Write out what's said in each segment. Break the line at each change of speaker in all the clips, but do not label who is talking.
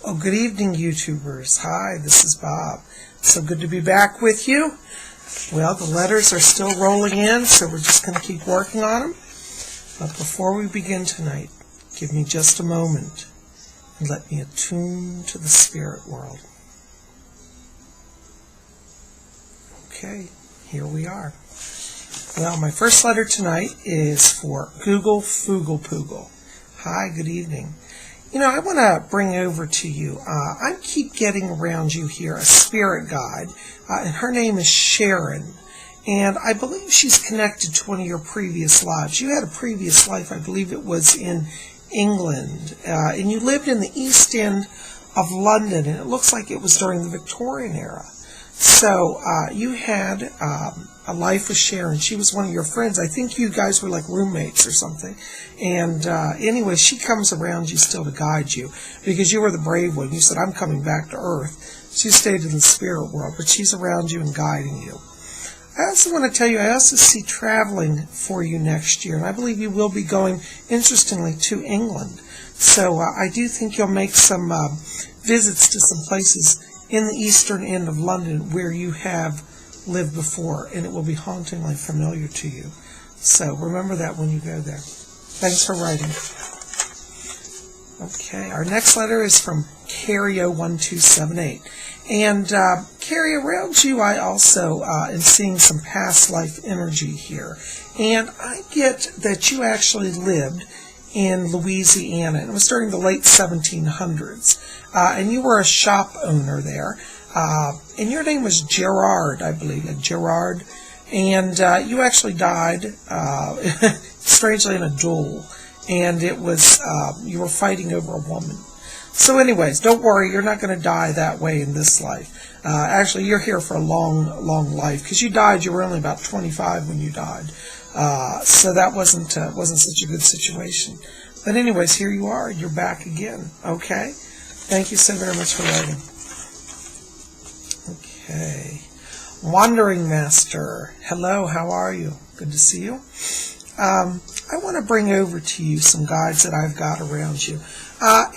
Oh, good evening, YouTubers. Hi, this is Bob. So good to be back with you. Well, the letters are still rolling in, so we're just going to keep working on them. But before we begin tonight, give me just a moment and let me attune to the spirit world. Okay, here we are. Well, my first letter tonight is for Google Foogle Poogle. Hi, good evening. I want to bring over to you, I keep getting around you here a spirit guide, and her name is Sharon, and I believe she's connected to one of your previous lives. You had a previous life, I believe it was in England, and you lived in the East End of London, and it looks like it was during the Victorian era. So you had a life with Sharon. She was one of your friends. I think you guys were like roommates or something. And anyway, she comes around you still to guide you because you were the brave one. You said, I'm coming back to Earth. She stayed in the spirit world, but she's around you and guiding you. I also want to tell you, I also see traveling for you next year, and I believe you will be going, interestingly, to England. So I do think you'll make some visits to some places in the eastern end of London where you have lived before, and it will be hauntingly familiar to you. So remember that when you go there. Thanks for writing. Okay, our next letter is from Carrio1278. And Carrie, around you I also am seeing some past life energy here. And I get that you actually lived in Louisiana, and it was during the late 1700s. And you were a shop owner there. And your name was Gerard, I believe, Gerard. And you actually died, strangely, in a duel. And it was, you were fighting over a woman. So anyways, don't worry, you're not going to die that way in this life. Actually, you're here for a long, long life. Because you died, you were only about 25 when you died. So that wasn't such a good situation. But anyways, here you are. You're back again. Okay? Thank you so very much for writing. Okay. Wandering Master. Hello, how are you? Good to see you. I want to bring over to you some guides that I've got around you.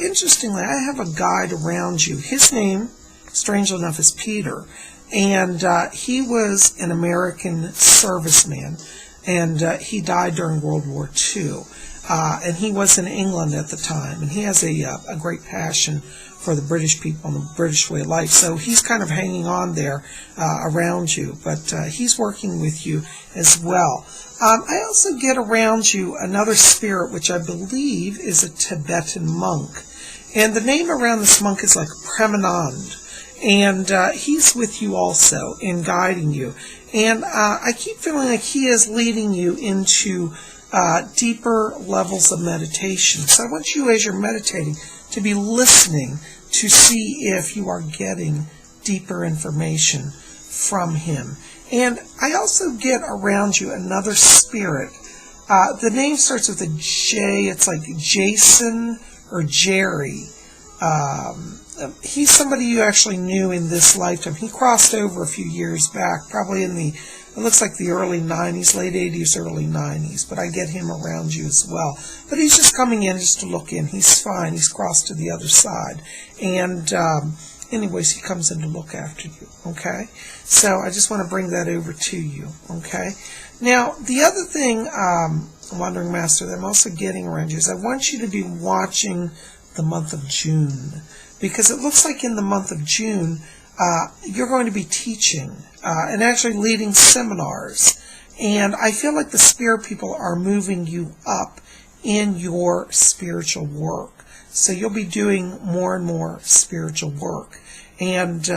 Interestingly, I have a guide around you. His name, strangely enough, is Peter. And he was an American serviceman. And he died during World War II. And he was in England at the time. And he has a great passion for the British people and the British way of life. So he's kind of hanging on there around you. But he's working with you as well. I also get around you another spirit, which I believe is a Tibetan monk. And the name around this monk is like Premanand. And he's with you also in guiding you. And I keep feeling like he is leading you into deeper levels of meditation. So I want you, as you're meditating, to be listening to see if you are getting deeper information from him. And I also get around you another spirit. The name starts with a J. It's like Jason or Jerry. He's somebody you actually knew in this lifetime. He crossed over a few years back, probably in the, it looks like the early 90s, late 80s, early 90s, but I get him around you as well. But he's just coming in just to look in. He's fine. He's crossed to the other side. And anyways, he comes in to look after you, okay? So I just want to bring that over to you, okay? Now, the other thing, Wandering Master, that I'm also getting around you is I want you to be watching the month of June. Because it looks like in the month of June, you're going to be teaching and actually leading seminars. And I feel like the spirit people are moving you up in your spiritual work. So you'll be doing more and more spiritual work. And,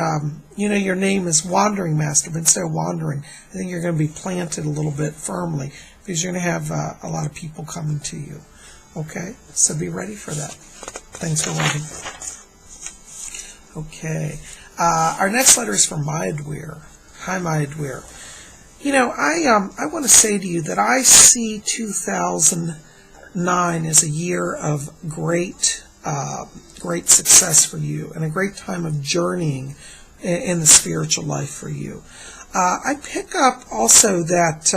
your name is Wandering Master, but instead of wandering, I think you're going to be planted a little bit firmly because you're going to have a lot of people coming to you. Okay? So be ready for that. Thanks for waiting. Okay. Our next letter is from Mayadwir. Hi, Mayadwir. I want to say to you that I see 2009 as a year of great success for you and a great time of journeying in the spiritual life for you. I pick up also that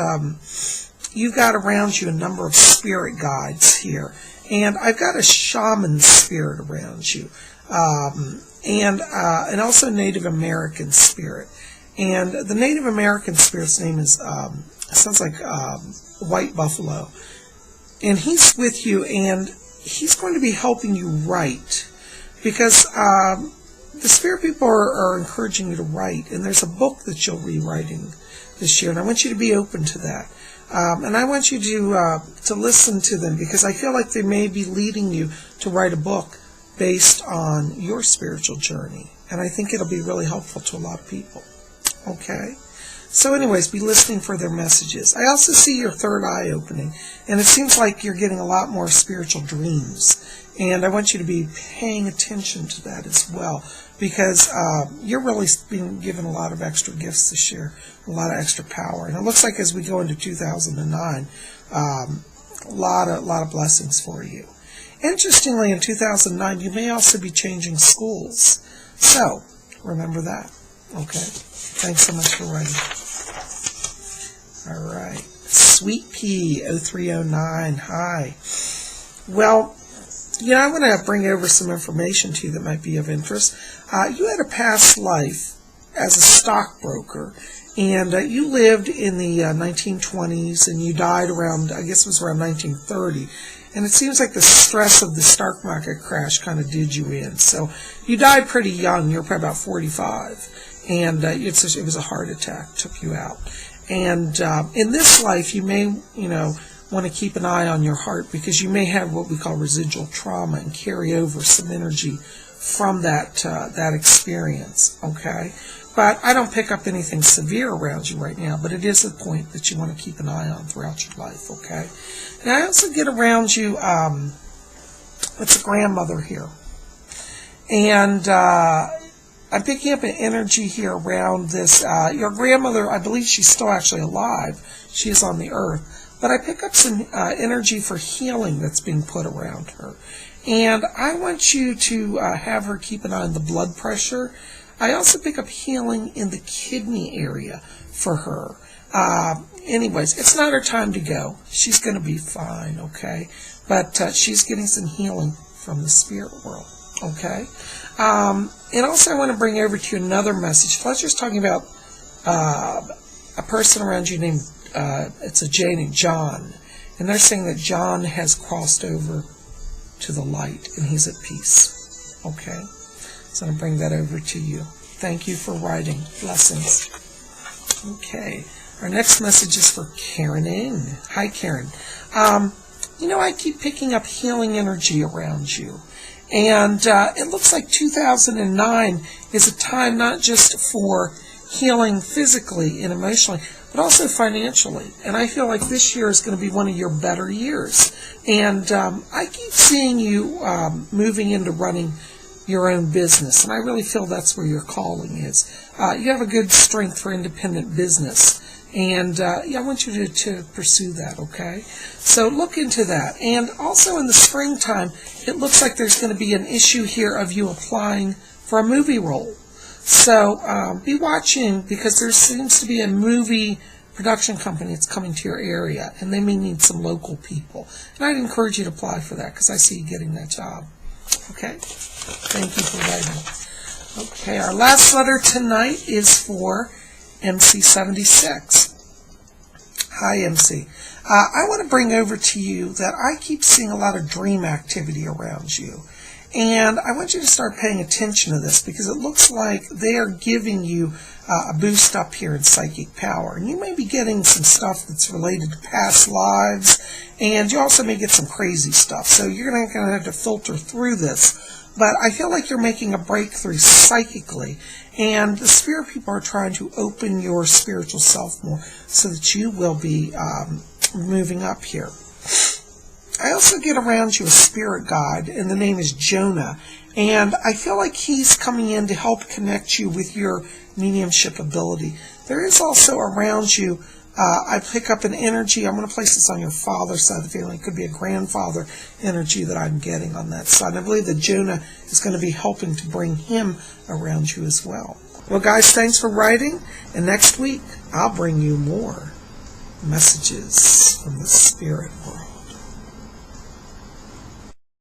you've got around you a number of spirit guides here. And I've got a shaman spirit around you, and also Native American spirit. And the Native American spirit's name is, sounds like White Buffalo. And he's with you, and he's going to be helping you write, because the spirit people are encouraging you to write, and there's a book that you'll be writing this year, and I want you to be open to that. And I want you to listen to them, because I feel like they may be leading you to write a book based on your spiritual journey, and I think it'll be really helpful to a lot of people. Okay? So anyways, be listening for their messages. I also see your third eye opening, and it seems like you're getting a lot more spiritual dreams. And I want you to be paying attention to that as well, because you're really being given a lot of extra gifts this year, a lot of extra power. And it looks like as we go into 2009, a lot of blessings for you. Interestingly, in 2009, you may also be changing schools. So, remember that. Okay? Thanks so much for writing. All right. Sweet Pea 0309. Hi. Well, I want to bring over some information to you that might be of interest. You had a past life as a stockbroker, and you lived in the 1920s, and you died around, I guess it was around 1930. And it seems like the stress of the stock market crash kind of did you in. So you died pretty young. You were probably about 45. And it was a heart attack, took you out. And in this life, you may, want to keep an eye on your heart, because you may have what we call residual trauma and carry over some energy from that experience, okay? But I don't pick up anything severe around you right now, but it is a point that you want to keep an eye on throughout your life, okay? Now, I also get around you, it's a grandmother here. And I'm picking up an energy here around this. Your grandmother, I believe she's still actually alive. She is on the earth. But I pick up some energy for healing that's being put around her. And I want you to have her keep an eye on the blood pressure. I also pick up healing in the kidney area for her. Anyways, it's not her time to go. She's going to be fine, okay? But she's getting some healing from the spirit world, okay? And also I want to bring over to you another message. Fletcher's talking about a person around you named, it's a J named John. And they're saying that John has crossed over to the light and he's at peace. Okay? So I'm going to bring that over to you. Thank you for writing. Blessings. Okay. Our next message is for Karen Ng. Hi, Karen. I keep picking up healing energy around you. And it looks like 2009 is a time not just for healing physically and emotionally, but also financially. And I feel like this year is going to be one of your better years. And I keep seeing you moving into running your own business. And I really feel that's where your calling is. You have a good strength for independent business. And I want you to pursue that, okay? So look into that. And also in the springtime, it looks like there's going to be an issue here of you applying for a movie role. So be watching, because there seems to be a movie production company that's coming to your area, and they may need some local people. And I'd encourage you to apply for that, because I see you getting that job. Okay? Thank you for writing. Okay, our last letter tonight is for MC76. Hi, MC. I want to bring over to you that I keep seeing a lot of dream activity around you. And I want you to start paying attention to this, because it looks like they are giving you a boost up here in psychic power. And you may be getting some stuff that's related to past lives, and you also may get some crazy stuff. So you're going to have to filter through this. But I feel like you're making a breakthrough psychically, and the spirit people are trying to open your spiritual self more so that you will be moving up here. I also get around you a spirit guide, and the name is Jonah, and I feel like he's coming in to help connect you with your mediumship ability. There is also around you, I pick up an energy. I'm going to place this on your father's side of the family. It could be a grandfather energy that I'm getting on that side. I believe that Jonah is going to be helping to bring him around you as well. Well, guys, thanks for writing, and next week I'll bring you more messages from the spirit world.